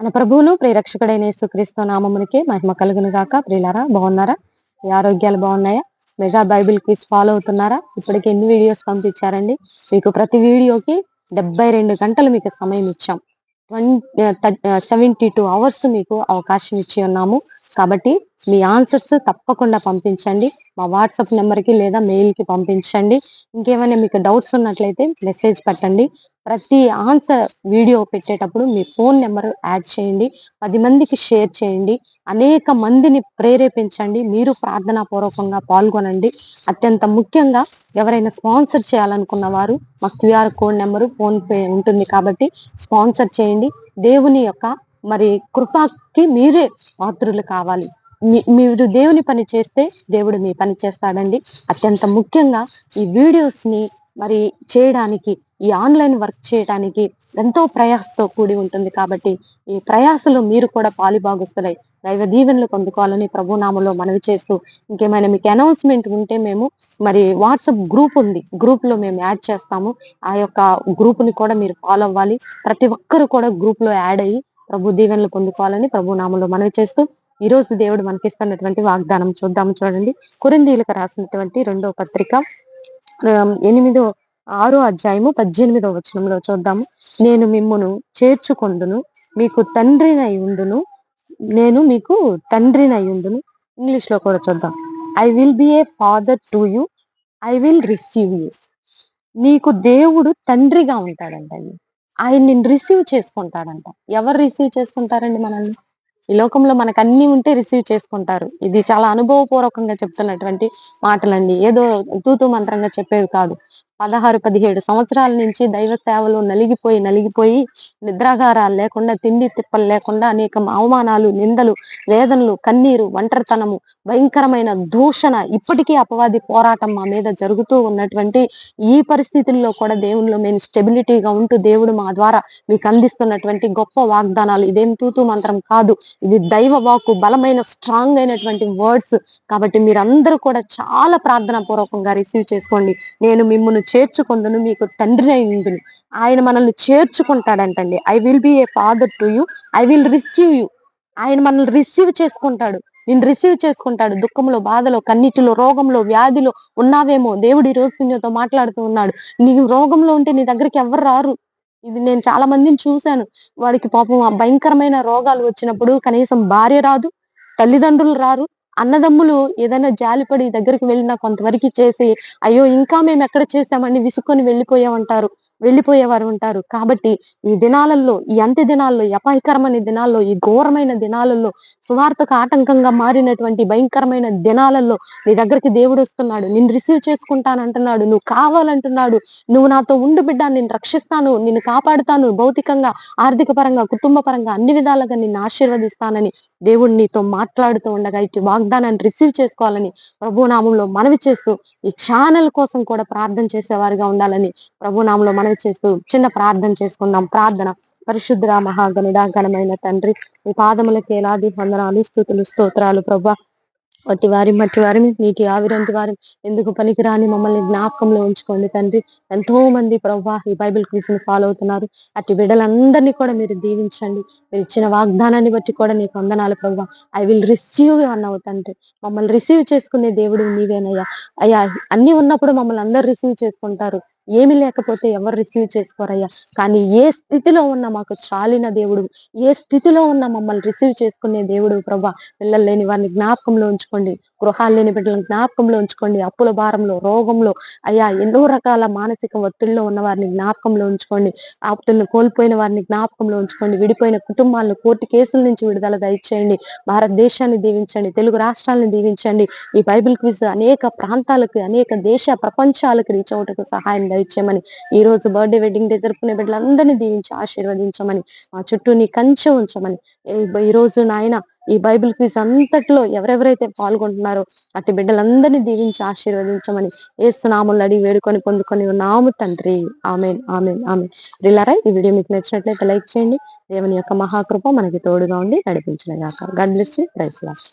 మన ప్రభువును ప్రియరక్షకుడైన యేసుక్రీస్తు నామమునికే మహిమ కలుగును గాక. ప్రియులారా బాగున్నారా? మీ ఆరోగ్యాలు బాగున్నాయా? మెగా బైబిల్ క్విజ్ ఫాలో అవుతున్నారా? ఇప్పటికి ఎన్ని వీడియోస్ పంపించారండి? మీకు ప్రతి వీడియోకి 72 గంటలు మీకు సమయం ఇచ్చాం. 72 అవర్స్ మీకు అవకాశం ఇచ్చి ఉన్నాము. కాబట్టి మీ ఆన్సర్స్ తప్పకుండా పంపించండి. మా వాట్సాప్ నెంబర్‌కి లేదా మెయిల్‌కి పంపించండి. ఇంకేమైనా మీకు డౌట్స్ ఉన్నట్లయితే మెసేజ్ పెట్టండి. ప్రతి ఆన్సర్ వీడియో పెట్టేటప్పుడు మీ ఫోన్ నెంబర్ యాడ్ చేయండి. 10 మందికి షేర్ చేయండి. అనేక మందిని ప్రేరేపించండి. మీరు ప్రార్థనా పూర్వకంగా పాల్గొనండి. అత్యంత ముఖ్యంగా ఎవరైనా స్పాన్సర్ చేయాలనుకున్న వారు మా క్యూఆర్ కోడ్ నెంబరు, ఫోన్‌పే ఉంటుంది కాబట్టి స్పాన్సర్ చేయండి. దేవుని యొక్క మరి కృపకి మీరే పాత్రులు కావాలి. మీరు దేవుని పని చేస్తే దేవుడు మీ పని చేస్తాడండి. అత్యంత ముఖ్యంగా ఈ వీడియోస్‌ని మరి చేయడానికి, ఈ ఆన్‌లైన్ వర్క్ చేయటానికి ఎంతో ప్రయాసతో కూడి ఉంటుంది కాబట్టి, ఈ ప్రయాసలో మీరు కూడా పాలుభాగస్తులై దైవ దీవెనలు పొందుకోవాలని ప్రభునామంలో మనవి చేస్తూ, ఇంకేమైనా మీకు అనౌన్స్‌మెంట్ ఉంటే మేము మరి వాట్సాప్ గ్రూప్ ఉంది. గ్రూప్‌లో మేము యాడ్ చేస్తాము. ఆ యొక్క గ్రూప్‌ని కూడా మీరు ఫాలో అవ్వాలి. ప్రతి ఒక్కరు కూడా గ్రూప్‌లో యాడ్ అయ్యి ప్రభు దీవెనలు పొందుకోవాలని ప్రభునామంలో మనవి చేస్తూ, ఈరోజు దేవుడు మనకిస్తున్నటువంటి వాగ్దానం చూడండి. కొరింథీయులకు రాసినటువంటి రెండో పత్రిక 6 అధ్యాయము 18వ వచనంలో చూద్దాము. నేను మిమ్మును చేర్చుకొందును, మీకు తండ్రినై ఉండును, నేను మీకు తండ్రినై ఉండును. ఇంగ్లీష్ లో కూడా చూద్దాం. I will be a father to you, I will receive you. నీకు దేవుడు తండ్రిగా ఉంటాడంటండి. ఆయన నిన్ను రిసీవ్ చేసుకుంటాడంట. ఎవరు రిసీవ్ చేసుకుంటారండి మనల్ని? ఈ లోకంలో మనకు అన్ని ఉంటే రిసీవ్ చేసుకుంటారు. ఇది చాలా అనుభవపూర్వకంగా చెప్తున్నటువంటి మాటలండి. ఏదో తూతూ మంత్రంగా చెప్పేవి కాదు. 16, 17 సంవత్సరాల నుంచి దైవ సేవలో నలిగిపోయి నిద్రాగారాలు లేకుండా, తిండి తిప్పలు లేకుండా అనేక అవమానాలు, నిందలు, వేదనలు, కన్నీరు, ఒంటరితనము, భయంకరమైన దూషణ, ఇప్పటికీ అపవాది పోరాటం మా మీద జరుగుతూ ఉన్నటువంటి ఈ పరిస్థితుల్లో కూడా దేవునిలో మేము స్టెబిలిటీగా ఉంటూ దేవుడు మా ద్వారా మీకు అందిస్తున్నటువంటి గొప్ప వాగ్దానాలు. ఇదేం తూతూ మంత్రం కాదు. ఇది దైవ వాక్కు, బలమైన స్ట్రాంగ్ అయినటువంటి వర్డ్స్. కాబట్టి మీరందరూ కూడా చాలా ప్రార్థనా పూర్వకంగా రిసీవ్ చేసుకోండి. నేను మిమ్మును చేర్చుకొందును, మీకు తండ్రినై ఉందును. ఆయన మనల్ని చేర్చుకుంటాడంటండి. I will be a father to you, I will receive you. ఆయన మనల్ని రిసీవ్ చేసుకుంటాడు. నిన్ను రిసీవ్ చేసుకుంటాడు. దుఃఖంలో, బాధలో, కన్నీటిలో, రోగంలో, వ్యాధిలో ఉన్నావేమో దేవుడు ఈ రోజు నీతో మాట్లాడుతూ ఉన్నాడు. నీవు రోగంలో ఉంటే నీ దగ్గరికి ఎవ్వరు రారు. ఇది నేను చాలా మందిని చూశాను. వాడికి పాపం ఆ భయంకరమైన రోగాలు వచ్చినప్పుడు కనీసం భార్య రాదు, తల్లిదండ్రులు రారు, అన్నదమ్ములు ఏదైనా జాలిపడి దగ్గరికి వెళ్ళినా కొంతవరకు చేసి, అయ్యో ఇంకా మేము ఎక్కడ చేశామని విసుక్కొని వెళ్ళిపోయేవారు ఉంటారు. కాబట్టి ఈ దినాలలో, ఈ అంత్య దినాల్లో, ఈ అపాయకరమైన దినాల్లో, ఈ ఘోరమైన దినాలలో, సువార్తకు ఆటంకంగా మారినటువంటి భయంకరమైన దినాలలో నీ దగ్గరికి దేవుడు వస్తున్నాడు. నిన్ను రిసీవ్ చేసుకుంటానంటున్నాడు. నువ్వు కావాలంటున్నాడు. నువ్వు నాతో ఉండు బిడ్డ, నేను రక్షిస్తాను, నిన్ను కాపాడుతాను, భౌతికంగా, ఆర్థిక పరంగా, కుటుంబ పరంగా అన్ని విధాలుగా నిన్ను ఆశీర్వదిస్తానని దేవుడు నీతో మాట్లాడుతూ ఉండగా ఇటు వాగ్దానాన్ని రిసీవ్ చేసుకోవాలని ప్రభునామంలో మనవి చేస్తూ, ఈ ఛానల్ కోసం కూడా ప్రార్థన చేసేవారిగా ఉండాలని ప్రభునామంలో మనవి చేస్తూ చిన్న ప్రార్థన చేసుకుందాం. ప్రార్థన. పరిశుద్ధ మహాగణుడా, ఘనమైన తండ్రి, ఈ పాదములకి ఏలాది వందనాలు, స్తుతులు, స్తోత్రాలు ప్రభా. మట్టి వారిని నీటి ఆవిరంటి వారిని ఎందుకు పనికిరాని మమ్మల్ని జ్ఞాపకంలో ఉంచుకోండి తండ్రి. ఎంతో మంది ప్రభువా ఈ బైబిల్ క్విజ్ ని ఫాలో అవుతున్నారు. అటు బిడ్డలందరినీ కూడా మీరు దీవించండి. మీరు ఇచ్చిన వాగ్దానాన్ని బట్టి కూడా నీకు వందనాలు ప్రభువా. ఐ విల్ రిసీవ్ అన్నావు తండ్రి. మమ్మల్ని రిసీవ్ చేసుకునే దేవుడు నీవేనయ్యా. అయ్యా, అన్ని ఉన్నప్పుడు మమ్మల్ని అందరు రిసీవ్ చేసుకుంటారు. ఏమి లేకపోతే ఎవరు రిసీవ్ చేసుకోరయ్యా. కానీ ఏ స్థితిలో ఉన్నా మాకు చాలిన దేవుడు, ఏ స్థితిలో ఉన్నా మమ్మల్ని రిసీవ్ చేసుకునే దేవుడు ప్రభా. పిల్లలు లేని వారిని జ్ఞాపకంలో ఉంచుకోండి. గృహాలు లేని బిడ్డలను జ్ఞాపకంలో ఉంచుకోండి. అప్పుల భారంలో, రోగంలో, అయ్యా ఎన్నో రకాల మానసిక ఒత్తిడిలో ఉన్న వారిని జ్ఞాపకంలో ఉంచుకోండి. ఆప్తులను కోల్పోయిన వారిని జ్ఞాపకంలో ఉంచుకోండి. విడిపోయిన కుటుంబాలను కోర్టు కేసుల నుంచి విడుదల దయచేయండి. భారతదేశాన్ని దీవించండి. తెలుగు రాష్ట్రాలను దీవించండి. ఈ బైబిల్ క్విజ్ అనేక ప్రాంతాలకు, అనేక దేశ ప్రపంచాలకు రీచ్ అవుటకు సహాయం దయచేయమని, ఈ రోజు బర్త్డే, వెడ్డింగ్ డే జరుపుకునే బిడ్డలందరినీ దీవించి ఆశీర్వదించమని, మా చుట్టూ నీ కంచె ఉంచమని, ఈ రోజు నాయన ఈ బైబిల్ క్విజ్ అంతట్లో ఎవరెవరైతే పాల్గొంటున్నారో అట్టి బిడ్డలందరినీ దీవించి ఆశీర్వదించమని యేసు నామములో అడిగి వేడుకొని పొందుకొని ఉన్నాము తండ్రి. ఆమేన్, ఆమేన్, ఆమేన్. ప్రియులారా, ఈ వీడియో మీకు నచ్చినట్లయితే లైక్ చేయండి. దేవుని యొక్క మహాకృప మనకి తోడుగా ఉండి నడిపించును గాక. God bless you. Praise lord.